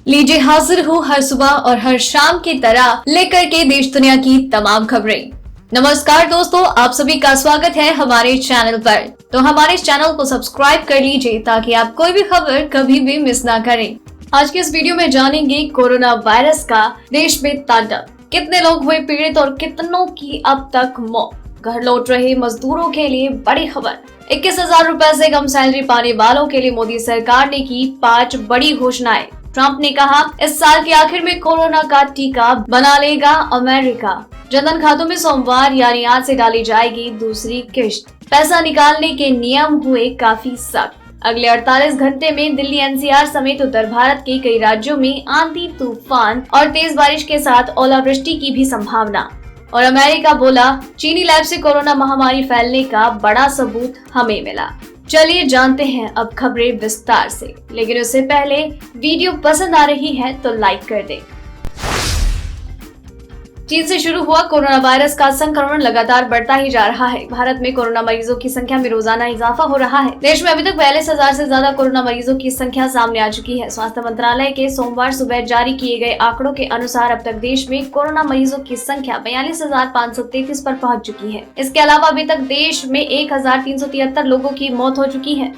लीजिए हाजिर हूँ हर सुबह और हर शाम की तरह लेकर के देश दुनिया की तमाम खबरें। नमस्कार दोस्तों, आप सभी का स्वागत है हमारे चैनल पर। तो हमारे इस चैनल को सब्सक्राइब कर लीजिए ताकि आप कोई भी खबर कभी भी मिस ना करें। आज के इस वीडियो में जानेंगे कोरोना वायरस का देश में तांडव, कितने लोग हुए पीड़ित और कितनों की अब तक मौत। घर लौट रहे मजदूरों के लिए बड़ी खबर। 21,000 रुपए से कम सैलरी पाने वालों के लिए मोदी सरकार ने की 5 बड़ी घोषणाएं। ट्रंप ने कहा, इस साल के आखिर में कोरोना का टीका बना लेगा अमेरिका। जनधन खातों में सोमवार यानी आज से डाली जाएगी दूसरी किश्त। पैसा निकालने के नियम हुए काफी सख्त। अगले 48 घंटे में दिल्ली एनसीआर समेत उत्तर भारत के कई राज्यों में आंधी तूफान और तेज बारिश के साथ ओलावृष्टि की भी संभावना। और अमेरिका बोला, चीनी लैब से कोरोना महामारी फैलने का बड़ा सबूत हमें मिला। चलिए जानते हैं अब खबरें विस्तार से, लेकिन उससे पहले वीडियो पसंद आ रही है तो लाइक कर दें। चीन से शुरू हुआ कोरोना वायरस का संक्रमण लगातार बढ़ता ही जा रहा है। भारत में कोरोना मरीजों की संख्या में रोजाना इजाफा हो रहा है। देश में अभी तक 42,000 से ज्यादा कोरोना मरीजों की संख्या सामने आ चुकी है। स्वास्थ्य मंत्रालय के सोमवार सुबह जारी किए गए आंकड़ों के अनुसार अब तक देश में कोरोना मरीजों की संख्या 42,533 पर पहुंच चुकी है। इसके अलावा अभी तक देश में 1,373 लोगों की मौत हो चुकी है।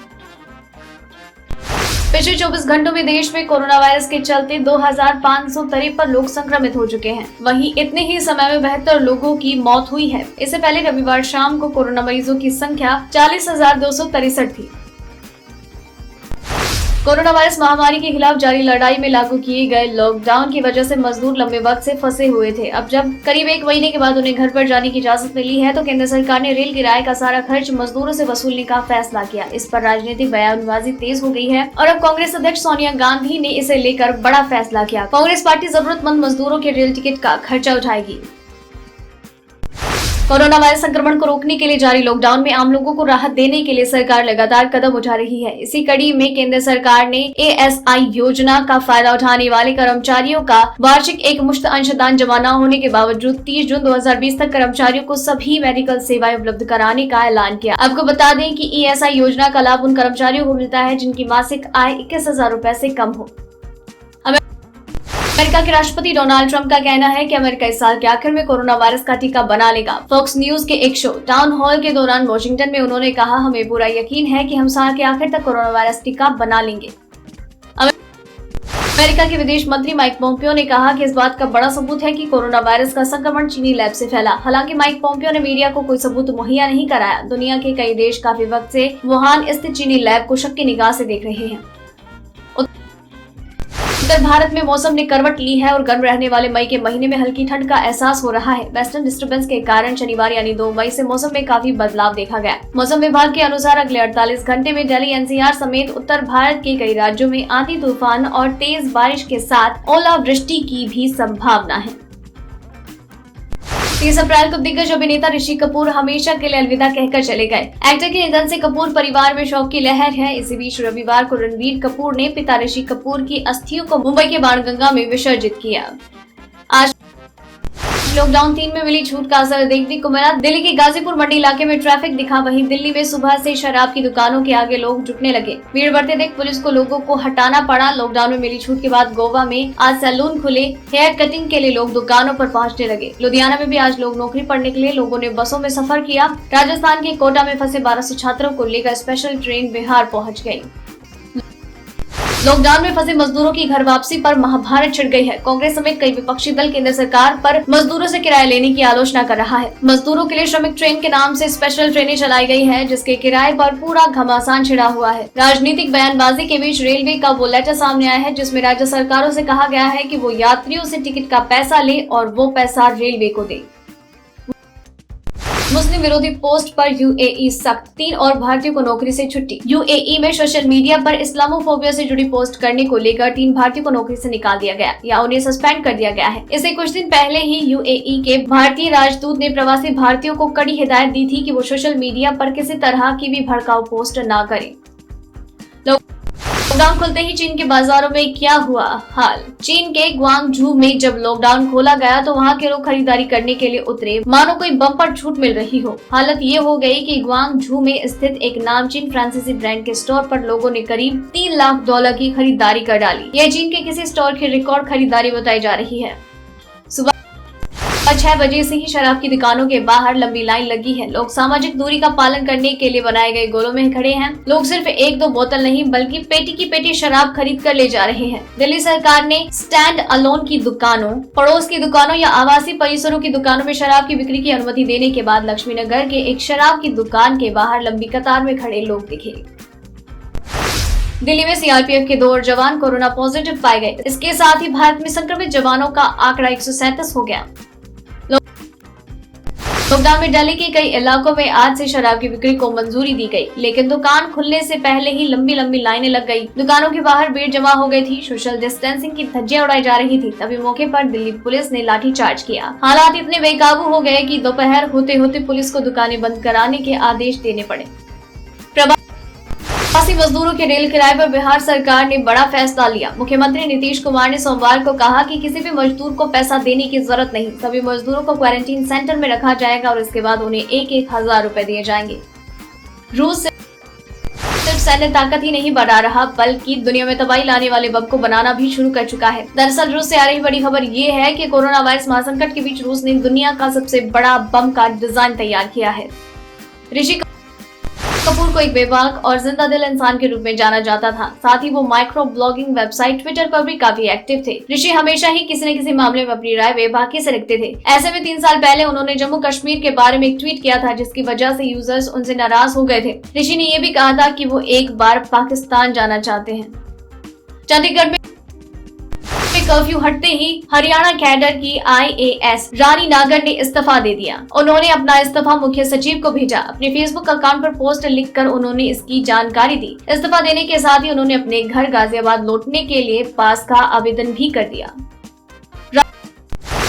पिछले 24 घंटों में देश में कोरोना वायरस के चलते 2,553 लोग संक्रमित हो चुके हैं। वहीं इतने ही समय में 72 लोगों की मौत हुई है। इससे पहले रविवार शाम को कोरोना मरीजों की संख्या 40,263 थी। कोरोना वायरस महामारी के खिलाफ जारी लड़ाई में लागू किए गए लॉकडाउन की वजह से मजदूर लंबे वक्त से फंसे हुए थे। अब जब करीब 1 महीने के बाद उन्हें घर पर जाने की इजाजत मिली है तो केंद्र सरकार ने रेल किराए का सारा खर्च मजदूरों से वसूलने का फैसला किया। इस पर राजनीतिक बयानबाजी तेज हो गई है और अब कांग्रेस अध्यक्ष सोनिया गांधी ने इसे लेकर बड़ा फैसला किया। कांग्रेस पार्टी जरूरतमंद मजदूरों के रेल टिकट का खर्चा उठाएगी। कोरोना वायरस संक्रमण को रोकने के लिए जारी लॉकडाउन में आम लोगों को राहत देने के लिए सरकार लगातार कदम उठा रही है। इसी कड़ी में केंद्र सरकार ने ASI योजना का फायदा उठाने वाले कर्मचारियों का वार्षिक एकमुश्त अंशदान जमा न होने के बावजूद 30 जून 2020 तक कर्मचारियों को सभी मेडिकल सेवाएं उपलब्ध कराने का ऐलान किया। आपको बता दें कि ASI योजना का लाभ उन कर्मचारियों को मिलता है जिनकी मासिक आय 21,000 रुपए से कम हो। अमेरिका के राष्ट्रपति डोनाल्ड ट्रंप का कहना है कि अमेरिका इस साल के आखिर में कोरोना वायरस का टीका बना लेगा। फॉक्स न्यूज के एक शो टाउन हॉल के दौरान वॉशिंगटन में उन्होंने कहा, हमें पूरा यकीन है कि हम साल के आखिर तक कोरोना वायरस टीका बना लेंगे। अमेरिका के विदेश मंत्री माइक पोम्पियो ने कहा कि इस बात का बड़ा सबूत है कि कोरोना वायरस का संक्रमण चीनी लैब से फैला। हालांकि माइक पोम्पियो ने मीडिया को कोई सबूत मुहैया नहीं कराया। दुनिया के कई देश काफी वक्त से वुहान स्थित चीनी लैब को शक की निगाह से देख रहे हैं। उत्तर भारत में मौसम ने करवट ली है और गर्म रहने वाले मई के महीने में हल्की ठंड का एहसास हो रहा है। वेस्टर्न डिस्टर्बेंस के कारण शनिवार यानी 2 मई से मौसम में काफी बदलाव देखा गया। मौसम विभाग के अनुसार अगले 48 घंटे में दिल्ली एनसीआर समेत उत्तर भारत के कई राज्यों में आंधी तूफान और तेज बारिश के साथ ओलावृष्टि की भी संभावना है। 30 अप्रैल को दिग्गज अभिनेता ऋषि कपूर हमेशा के लिए अलविदा कहकर चले गए। एक्टर के निधन से कपूर परिवार में शोक की लहर है। इसी बीच रविवार को रणबीर कपूर ने पिता ऋषि कपूर की अस्थियों को मुंबई के बाणगंगा में विसर्जित किया। आज लॉकडाउन 3 में मिली छूट का असर देखने को मिला। दिल्ली के गाजीपुर मंडी इलाके में ट्रैफिक दिखा। वहीं दिल्ली में सुबह से शराब की दुकानों के आगे लोग जुटने लगे। भीड़ बढ़ते देख पुलिस को लोगों को हटाना पड़ा। लॉकडाउन में मिली छूट के बाद गोवा में आज सैलून खुले। हेयर कटिंग के लिए लोग दुकानों पर पहुंचने लगे। लुधियाना में भी आज लोग नौकरी पढ़ने के लिए लोगों ने बसों में सफर किया। राजस्थान के कोटा में फंसे 1200 छात्रों को लेकर स्पेशल ट्रेन बिहार पहुँच गयी। लॉकडाउन में फंसे मजदूरों की घर वापसी पर महाभारत छिड़ गई है। कांग्रेस समेत कई विपक्षी दल केंद्र सरकार पर मजदूरों से किराया लेने की आलोचना कर रहा है। मजदूरों के लिए श्रमिक ट्रेन के नाम से स्पेशल ट्रेनें चलाई गई हैं, जिसके किराए पर पूरा घमासान छिड़ा हुआ है। राजनीतिक बयानबाजी के बीच रेलवे का वो लेटर सामने आया है जिसमें राज्य सरकारों से कहा गया है कि वो यात्रियों से टिकट का पैसा ले और वो पैसा रेलवे को दे। मुस्लिम विरोधी पोस्ट पर यूएई सख्त, 3 और भारतीयों को नौकरी से छुट्टी। यूएई में सोशल मीडिया पर इस्लामोफोबिया से जुड़ी पोस्ट करने को लेकर 3 भारतीयों को नौकरी से निकाल दिया गया या उन्हें सस्पेंड कर दिया गया है। इससे कुछ दिन पहले ही यूएई के भारतीय राजदूत ने प्रवासी भारतीयों को कड़ी हिदायत दी थी कि वो सोशल मीडिया पर किसी तरह की भी भड़काऊ पोस्ट न करें। लॉकडाउन खुलते ही चीन के बाजारों में क्या हुआ हाल। चीन के ग्वांगझू में जब लॉकडाउन खोला गया तो वहां के लोग खरीदारी करने के लिए उतरे मानो कोई बम्पर छूट मिल रही हो। हालत ये हो गई कि ग्वांगझू में स्थित एक नामचीन फ्रांसीसी ब्रांड के स्टोर पर लोगों ने करीब $3 लाख की खरीदारी कर डाली। यह चीन के किसी स्टोर की रिकॉर्ड खरीदारी बताई जा रही है। सुबह 6 बजे से ही शराब की दुकानों के बाहर लंबी लाइन लगी है। लोग सामाजिक दूरी का पालन करने के लिए बनाए गए गोलों में खड़े हैं। लोग सिर्फ 1-2 बोतल नहीं बल्कि पेटी की पेटी शराब खरीद कर ले जा रहे हैं। दिल्ली सरकार ने स्टैंड अलोन की दुकानों, पड़ोस की दुकानों या आवासीय परिसरों की दुकानों में शराब की बिक्री की अनुमति देने के बाद लक्ष्मीनगर के एक शराब की दुकान के बाहर लंबी कतार में खड़े लोग दिखे। दिल्ली में सीआरपीएफ के 2 और जवान कोरोना पॉजिटिव पाए गए। इसके साथ ही भारत में संक्रमित जवानों का आंकड़ा 137 हो गया। लॉकडाउन में दिल्ली के कई इलाकों में आज से शराब की बिक्री को मंजूरी दी गई, लेकिन दुकान खुलने से पहले ही लंबी लंबी लाइनें लग गई। दुकानों के बाहर भीड़ जमा हो गई थी। सोशल डिस्टेंसिंग की धज्जियां उड़ाई जा रही थी। तभी मौके पर दिल्ली पुलिस ने लाठीचार्ज किया। हालात इतने बेकाबू हो गए कि दोपहर होते होते पुलिस को दुकानें बंद कराने के आदेश देने पड़े। प्रवासी मजदूरों के रेल किराए पर बिहार सरकार ने बड़ा फैसला लिया। मुख्यमंत्री नीतीश कुमार ने सोमवार को कहा कि किसी भी मजदूर को पैसा देने की जरूरत नहीं। सभी मजदूरों को क्वारंटीन सेंटर में रखा जाएगा और इसके बाद उन्हें 1,000 रुपए दिए जाएंगे। रूस सिर्फ सैन्य ताकत ही नहीं बढ़ा रहा बल्कि दुनिया में तबाही लाने वाले बम को बनाना भी शुरू कर चुका है। दरअसल रूस से आ रही बड़ी खबर ये है कि कोरोना वायरस महासंकट के बीच रूस ने दुनिया का सबसे बड़ा बम का डिजाइन तैयार किया है। ऋषि कपूर को एक बेबाक और जिंदा दिल इंसान के रूप में जाना जाता था। साथ ही वो माइक्रो ब्लॉगिंग वेबसाइट ट्विटर पर भी काफी एक्टिव थे। ऋषि हमेशा ही किसी न किसी मामले में अपनी राय बेबाकी से रखते थे। ऐसे में 3 साल पहले उन्होंने जम्मू कश्मीर के बारे में एक ट्वीट किया था, जिसकी वजह से यूजर्स उनसे नाराज हो गए थे। ऋषि ने ये भी कहा था कि वो एक बार पाकिस्तान जाना चाहते हैं। चंडीगढ़ में कर्फ्यू हटते ही हरियाणा कैडर की IAS रानी नागर ने इस्तीफा दे दिया। उन्होंने अपना इस्तीफा मुख्य सचिव को भेजा। अपने फेसबुक अकाउंट पर पोस्ट लिखकर उन्होंने इसकी जानकारी दी। इस्तीफा देने के साथ ही उन्होंने अपने घर गाजियाबाद लौटने के लिए पास का आवेदन भी कर दिया।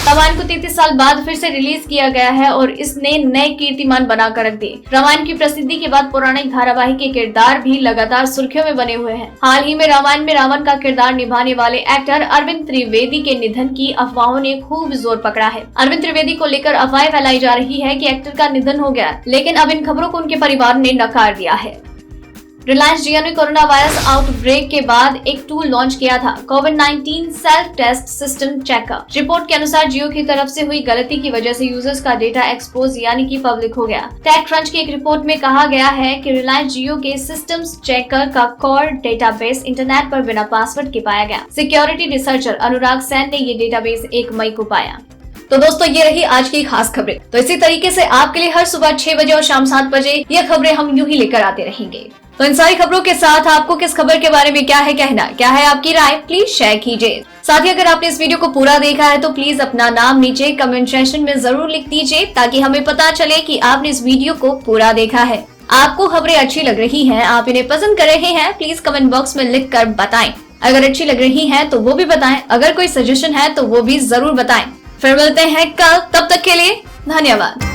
रामायण को 33 साल बाद फिर से रिलीज किया गया है और इसने नए कीर्तिमान बनाकर रख दिए। रामायण की प्रसिद्धि के बाद पौराणिक धारावाहिक के किरदार भी लगातार सुर्खियों में बने हुए हैं। हाल ही में रामायण में रावण का किरदार निभाने वाले एक्टर अरविंद त्रिवेदी के निधन की अफवाहों ने खूब जोर पकड़ा है। अरविंद त्रिवेदी को लेकर अफवाहें फैलाई जा रही है कि एक्टर का निधन हो गया, लेकिन अब इन खबरों को उनके परिवार ने नकार दिया है। रिलायंस जियो ने कोरोना वायरस आउटब्रेक के बाद एक टूल लॉन्च किया था, कोविड-19 self test system checker. Report के अनुसार जियो की तरफ से हुई गलती की वजह से यूजर्स का डेटा एक्सपोज यानी कि पब्लिक हो गया। टेक क्रंच की एक रिपोर्ट में कहा गया है कि रिलायंस जियो के सिस्टम्स चेकर का कोर डेटाबेस इंटरनेट पर बिना पासवर्ड के पाया गया। सिक्योरिटी रिसर्चर अनुराग सेन ने ये डेटाबेस 1 मई को पाया। तो दोस्तों ये रही आज की खास खबरें। तो इसी तरीके से आपके लिए हर सुबह 6 बजे और शाम 7 बजे ये खबरें हम यूं ही लेकर आते रहेंगे। तो इन सारी खबरों के साथ आपको किस खबर के बारे में क्या है कहना, क्या है आपकी राय, प्लीज शेयर कीजिए। साथ ही अगर आपने इस वीडियो को पूरा देखा है तो प्लीज अपना नाम नीचे कमेंट सेक्शन में जरूर लिख दीजिए, ताकि हमें पता चले कि आपने इस वीडियो को पूरा देखा है। आपको खबरें अच्छी लग रही हैं, आप इन्हें पसंद कर रहे हैं, प्लीज कमेंट बॉक्स में लिख कर बताएं। अगर अच्छी लग रही है तो वो भी बताएं, अगर कोई सजेशन है तो वो भी जरूर बताएं। फिर मिलते हैं कल, तब तक के लिए धन्यवाद।